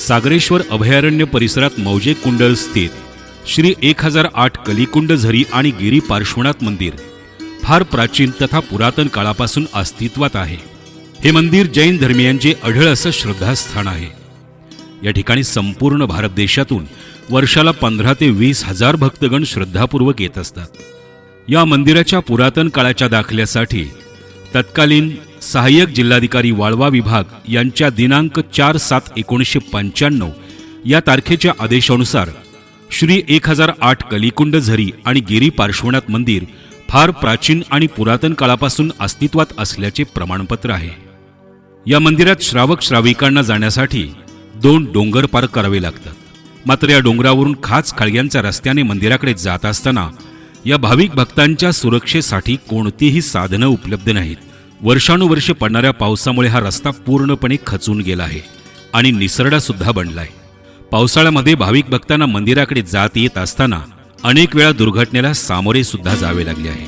सागरेश्वर अभयारण्य परिसरात मौजे कुंडल स्थित श्री 1008 कलिकुंड झरी आणि गिरी पार्श्वनाथ मंदिर फार प्राचीन तथा पुरातन काळापासून अस्तित्वात आहे। हे मंदिर जैन धर्मीयांचे अढळ असं श्रद्धास्थान आहे। या ठिकाणी संपूर्ण भारत देशातून वर्षाला 15 ते 20 हजार भक्तगण श्रद्धापूर्वक येत असतात। या मंदिराच्या पुरातन काळाच्या दाखल्यासाठी तत्कालीन सहाय्यक जिल्हाधिकारी वाळवा विभाग यांच्या दिनांक 4/7/1995 या तारखेच्या आदेशानुसार श्री 1008 कलिकुंड झरी आणि गिरी पार्श्वनाथ मंदिर फार प्राचीन आणि पुरातन काळापासून अस्तित्वात असल्याचे प्रमाणपत्र आहे। या मंदिरात श्रावक श्राविकांना जाण्यासाठी 2 डोंगर पार करावे लागतात। मात्र या डोंगरावरून खाच खळग्यांच्या रस्त्याने मंदिराकडे जात असताना या भाविक भक्तांच्या सुरक्षेसाठी कोणतीही साधनं उपलब्ध नाहीत। वर्षानुवर्षे पडणाऱ्या पावसामुळे हा रस्ता पूर्णपणे खचून गेला आहे आणि निसरडा सुद्धा बनलाय। पावसाळ्यामध्ये भाविक भक्तांना मंदिराकडे जात येत असताना अनेक वेळा दुर्घटनेला सामोरे सुद्धा जावे लागले आहे।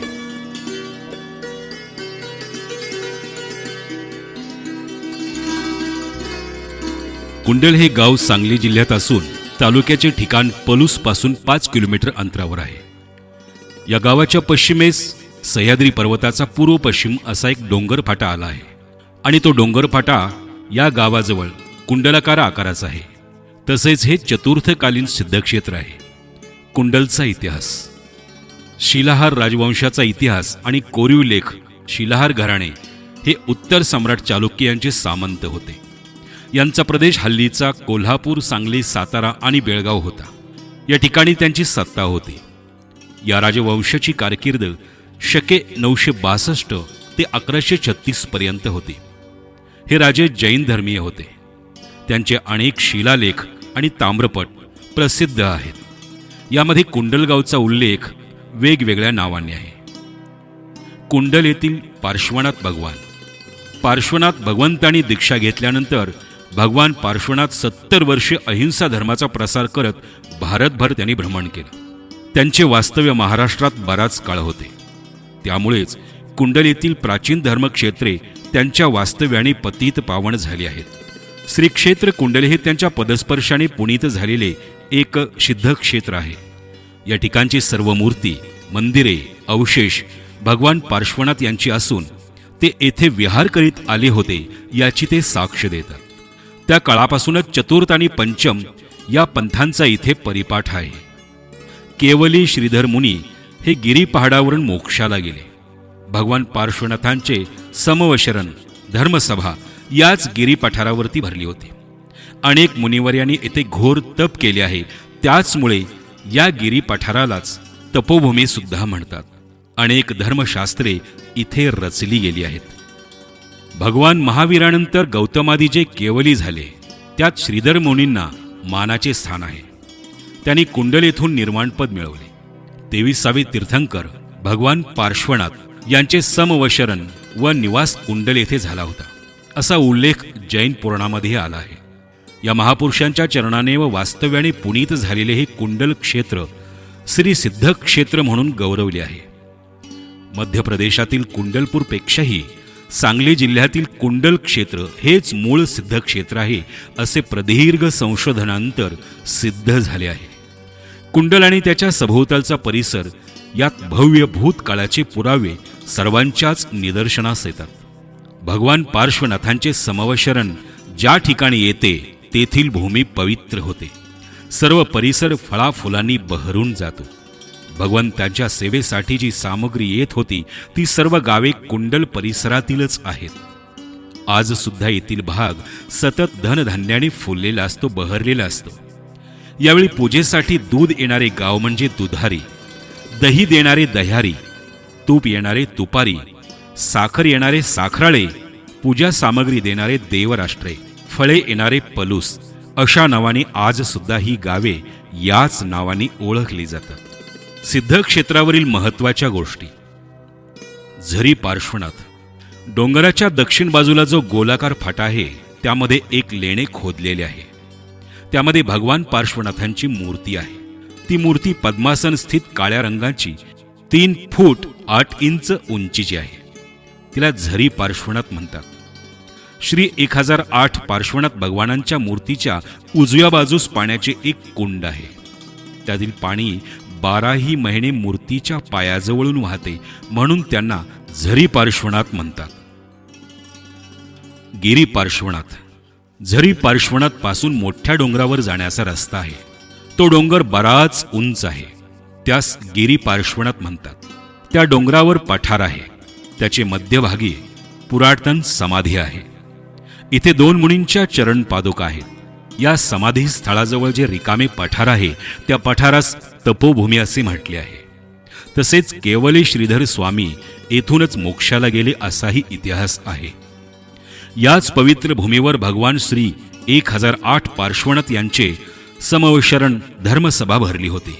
कुंडल हे गाव सांगली जिल्ह्यात असून तालुक्याचे ठिकाण पलूस पासून 5 किलोमीटर अंतरावर आहे। या गावाच्या पश्चिमेस सह्याद्री पर्वताचा पूर्व पश्चिम असा एक डोंगर फाटा आला आहे आणि तो डोंगर फाटा या गावाजवळ कुंडलाकार आकाराचा आहे। तसेच हे चतुर्थकालीन सिद्धक्षेत्र आहे। कुंडलचा इतिहास, शिलाहार राजवंशाचा इतिहास आणि कोरीव लेख शिलाहार घराणे हे उत्तर सम्राट चालुक्य यांचे सामंत होते। यांचा प्रदेश हल्लीचा कोल्हापूर, सांगली, सातारा आणि बेळगाव होता। या ठिकाणी त्यांची सत्ता होती। या राजवंशाची कारकीर्द शके 962 ते 1136 पर्यंत होती। हे राजे जैन धर्मीय होते। त्यांचे अनेक शिलालेख आणि ताम्रपट प्रसिद्ध आहेत। यामध्ये कुंडलगावचा उल्लेख वेगवेगळ्या नावांनी आहे। कुंडल येथील पार्श्वनाथ भगवान, पार्श्वनाथ भगवंतांनी दीक्षा घेतल्यानंतर भगवान पार्श्वनाथ 70 वर्षे अहिंसा धर्माचा प्रसार करत भारतभर त्यांनी भ्रमण केले। त्यांचे वास्तव्य महाराष्ट्रात बराच काळ होते। त्यामुळेच कुंडल येथील प्राचीन धर्मक्षेत्रे त्यांच्या वास्तव्याने पतित पावन झाली आहेत। श्री क्षेत्र कुंडल हे त्यांच्या पदस्पर्शाने पुनीत झालेले एक सिद्ध क्षेत्र आहे। या ठिकाणची सर्व मूर्ती, मंदिरे, अवशेष भगवान पार्श्वनाथ यांची असून ते येथे विहार करीत आले होते याची ते साक्ष देतात। त्या काळापासूनच चतुर्थ आणि पंचम या पंथांचा इथे परिपाठ आहे। केवली श्रीधर मुनी हे गिरी पहाडावरून मोक्षाला गेले। भगवान पार्श्वनाथांचे समवशरण धर्मसभा याच गिरी पठारावरती भरली होती। अनेक मुनिवर्यांनी येथे घोर तप केले आहे। त्याचमुळे या गिरी पठारालाच तपोभूमी सुद्धा म्हणतात। अनेक धर्मशास्त्रे इथे रचली गेली आहेत। भगवान महावीरानंतर गौतमादी जे केवली झाले त्यात श्रीधर मुनींना मानाचे स्थान आहे। त्यांनी कुंडल येथून निर्वाणपद मिळवले। 23वे तीर्थंकर भगवान पार्श्वनाथ यांचे समवशरण व निवास कुंडल येथे झाला होता असा उल्लेख जैन पुराणामध्ये आला आहे। या महापुरुषांच्या चरणाने व वास्तव्याने पुनीत झालेले हे कुंडल क्षेत्र श्री सिद्ध क्षेत्र म्हणून गौरवले आहे। मध्य प्रदेशातील कुंडलपूरपेक्षाही सांगली जिल्ह्यातील कुंडल क्षेत्र हेच मूळ सिद्ध क्षेत्र आहे असे प्रदीर्घ संशोधनानंतर सिद्ध झाले आहे। कुंडल आणि त्याच्या सभोवतालचा परिसर यात भव्य भूतकाळाचे पुरावे सर्वांच्याच निदर्शनास येतात। भगवान पार्श्वनाथांचे समवशरण ज्या ठिकाणी येते तेथील भूमी पवित्र होते। सर्व परिसर फळाफुलांनी बहरून जातो। भगवंतांच्या सेवेसाठी जी सामग्री येत होती ती सर्व गावे कुंडल परिसरातीलच आहेत। आज सुद्धा येथील भाग सतत धनधान्याने फुललेला असतो, बहरलेला असतो। यावेळी पूजेसाठी दूध येणारे गाव म्हणजे दुधारी, दही देणारे दह्यारी, तूप येणारे तुपारी, साखर येणारे साखराळे, पूजा सामग्री देणारे देवराष्ट्रे, फळे येणारे पलूस अशा नावाने आज सुद्धा ही गावे याच नावाने ओळखली जातात। सिद्ध क्षेत्रावरील महत्त्वाच्या गोष्टी, झरी पार्श्वनाथ, डोंगराच्या दक्षिण बाजूला जो गोलाकार फाटा आहे त्यामध्ये एक लेणे खोदलेले आहे। त्यामध्ये भगवान पार्श्वनाथांची मूर्ती आहे। ती मूर्ती पद्मासन स्थित काळ्या रंगाची 3 फूट 8 इंच उंचीची आहे। तिला झरी पार्श्वनाथ म्हणतात। श्री 1008 पार्श्वनाथ भगवानांच्या मूर्तीच्या उजव्या बाजूस पाण्याचे एक कुंड आहे. त्यातील पाणी 12ही महिने मूर्तीच्या पायाजवळून वाहते, म्हणून त्यांना झरी पार्श्वनाथ म्हणतात. गिरी पार्श्वनाथ. झरी पार्श्वनाथ पासून मोठ्या डोंगरावर जाण्याचा रस्ता आहे. तो डोंगर बराच उंच आहे, त्यास गिरी पार्श्वनाथ म्हणतात. त्या डोंगरावर पठार आहे. त्याचे मध्यभागी पुरातन समाधी आहे. इथे 2 मुनींच्या चरण पादुका आहेत. या समाधी स्थळाजवळ जे रिकामे पठार आहे त्या पठारास तपोभूमी असे म्हटले आहे. तसेच केवली श्रीधर स्वामी येथूनच मोक्षाला गेले असाही इतिहास आहे. याच पवित्र भूमीवर भगवान श्री 1008 पार्श्वनाथ यांचे समवशरण धर्मसभा भरली होती.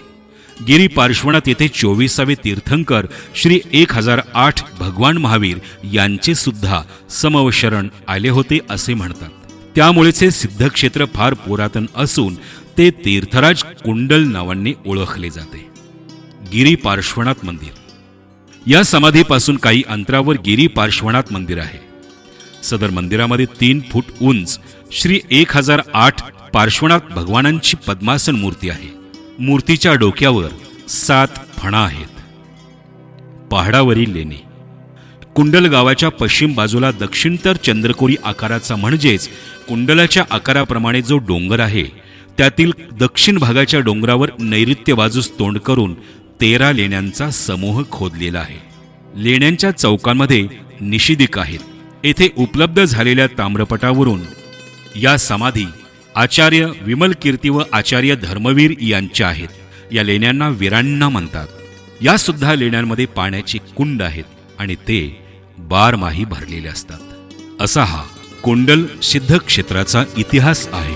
गिरी पार्श्वनाथ येथे 24वे तीर्थंकर श्री 1008 भगवान महावीर यांचे सुद्धा समवशरण आले होते असे म्हणतात. त्यामुळेच हे सिद्धक्षेत्र फार पुरातन असून ते तीर्थराज कुंडल नावाने ओळखले जाते. गिरी पार्श्वनाथ मंदिर. या समाधीपासून काही अंतरावर गिरी पार्श्वनाथ मंदिर आहे. सदर मंदिरामध्ये 3 फूट उंच श्री 1008 पार्श्वनाथ भगवानांची पद्मासन मूर्ती आहे. मूर्तीच्या डोक्यावर 7 फणा आहेत. पहाडावरील लेणी. कुंडल गावाच्या पश्चिम बाजूला दक्षिणतर चंद्रकोरी आकाराचा म्हणजेच कुंडलाच्या आकाराप्रमाणे जो डोंगर आहे त्यातील दक्षिण भागाच्या डोंगरावर नैऋत्य बाजूस तोंड करून 13 लेण्यांचा समूह खोदलेला आहे. लेण्यांच्या चौकांमध्ये निषिदिक आहेत. येथे उपलब्ध झालेल्या ताम्रपटावरून या समाधी आचार्य विमल कीर्ती व आचार्य धर्मवीर यांच्या आहेत. या लेण्यांना वीरांना म्हणतात. या सुद्धा लेण्यांमध्ये पाण्याचे कुंड आहेत आणि ते 12 माही भरलेले असतात. असा हा कुंडल सिद्धक्षेत्राचा इतिहास आहे.